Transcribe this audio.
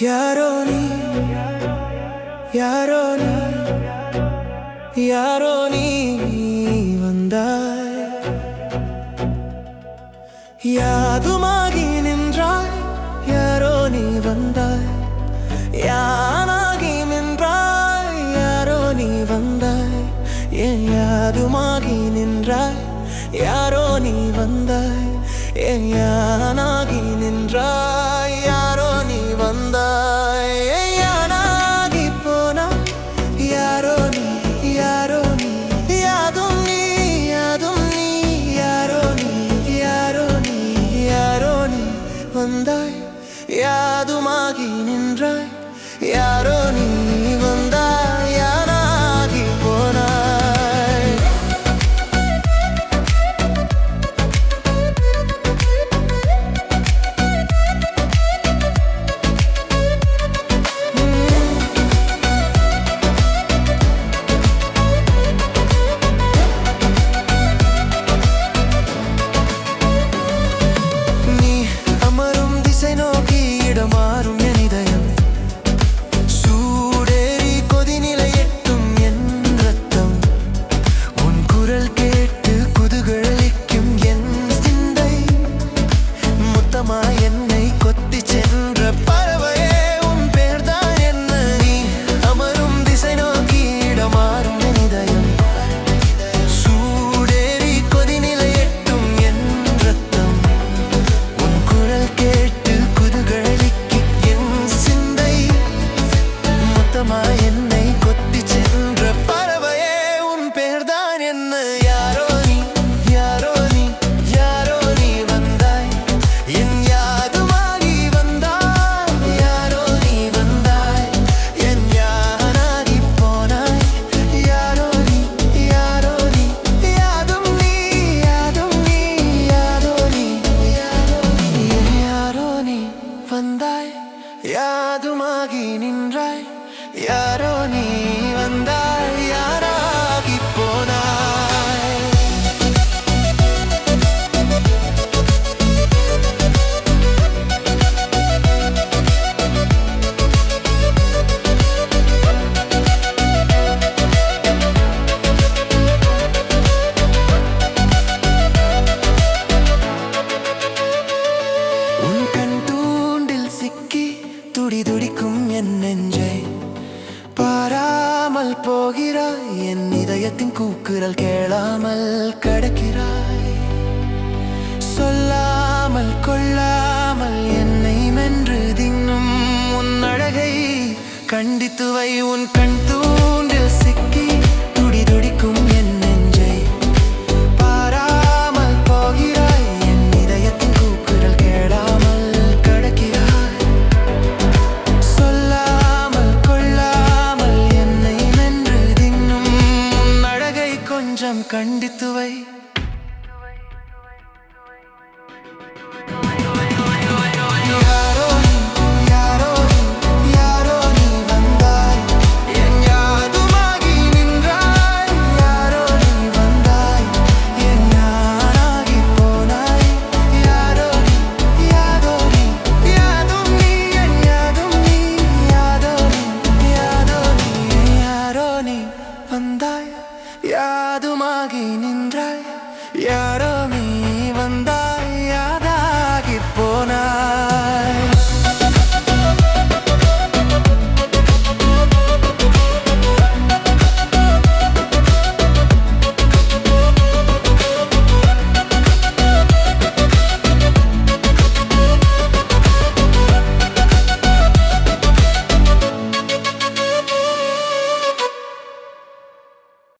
யாரோ நீ, யாரோ நீ, யாரோ நீ வந்தாய், யாதுமாகி நின்றாய். யாரோ நீ வந்தாய், யானாகி நின்றாய். யாரோ நீ வந்தாய், என் யாதுமாகி நின்றாய். யாரோ நீ வந்தாய், என் யானாகி நின்றாய். யாரோ நீ வந்தாய், என் யானாகி போனாய். யாரோ நீ, யாரோ நீ, யாதும் நீ, யாதும் நீ. யாரோ நீ, யாரோ நீ, யாரோ நீ வந்தாய், யாதுமாகி நின்றாய். யாரோ நீ வந்தாய், யானாகி போனாய். நீ அமரும் திசை நோக்கி இடமாறும் என் இதயம். சூடேறி கொதிநிலை எட்டும் என் ரத்தம். உன் குரல் கேட்டு குதூகலிக்கும் என் சிந்தை. மொத்தமாய் என்னை கொத்தி சென்ற பறவையே உன் பேர்தான் என்ன. நீ அமரும் திசை நோக்கி இடமாறும் என் இதயம். சூடேறி கொதிநிலை எட்டும் என் ரத்தம். உன் குரல் கேட்டு குதூகலிக்கும் என் சிந்தை. மொத்தமாய் என்னை கொத்தி சென்ற பறவையே உன் பேர்தான் என்ன. யாரோ நீ, யாரோ நீ, யாரோ நீ வந்தாய், என் யாதுமாகி வந்தாய். யாரோ நீ வந்தாய், என் யானாகி போனாய். யாரோ நீ, யாரோ நீ, யாதும் நீ, யாதும் நீ. யாரோ நீ, யாரோ நீ, யாரோ நீ வந்தாய், யாதுமாகி நின்றாய். யாரோ நீ வந்தாய், யாராகி போனாய். உன் கண் தூண்டில் சிக்கி துடி துடிக்கும் என் நெஞ்சை பாராமல் போகிறாய். என் இதயத்தின் கூக்குரல் கேளாமல் கடக்கிறாய். சொல்லாமல் கொள்ளாமல் என்னை மென்று தின்னும் உன் அழகை கண்டித்து வை. உன் கண் தூண்டில் சிக்கி துடி துடிக்கும் என் நெஞ்சை பாராமல் போகிறாய். என் இதயத்தின் கூக்குரல் கேளாமல் கடக்கிறாய். சொல்லாமல் கொள்ளாமல் என்னை மென்று தின்னும் உன் அழகை கொஞ்சம் கண்டித்து வை. யாரோ நீ, யாரோ நீ, யாரோ நீ வந்தாய், என் யாதுமாகி நின்றாய். யாரோ நீ வந்தாய், என் யானாகி போனாய். யாரோ நீ, யாதோ நீ, யாதும் நீ, என் யாதும் நீ. யாதோ நீ, யாதோ நீ, யாரோ நீ வந்தாய், யாதுமாகி நின்றாய். யாரோ நீ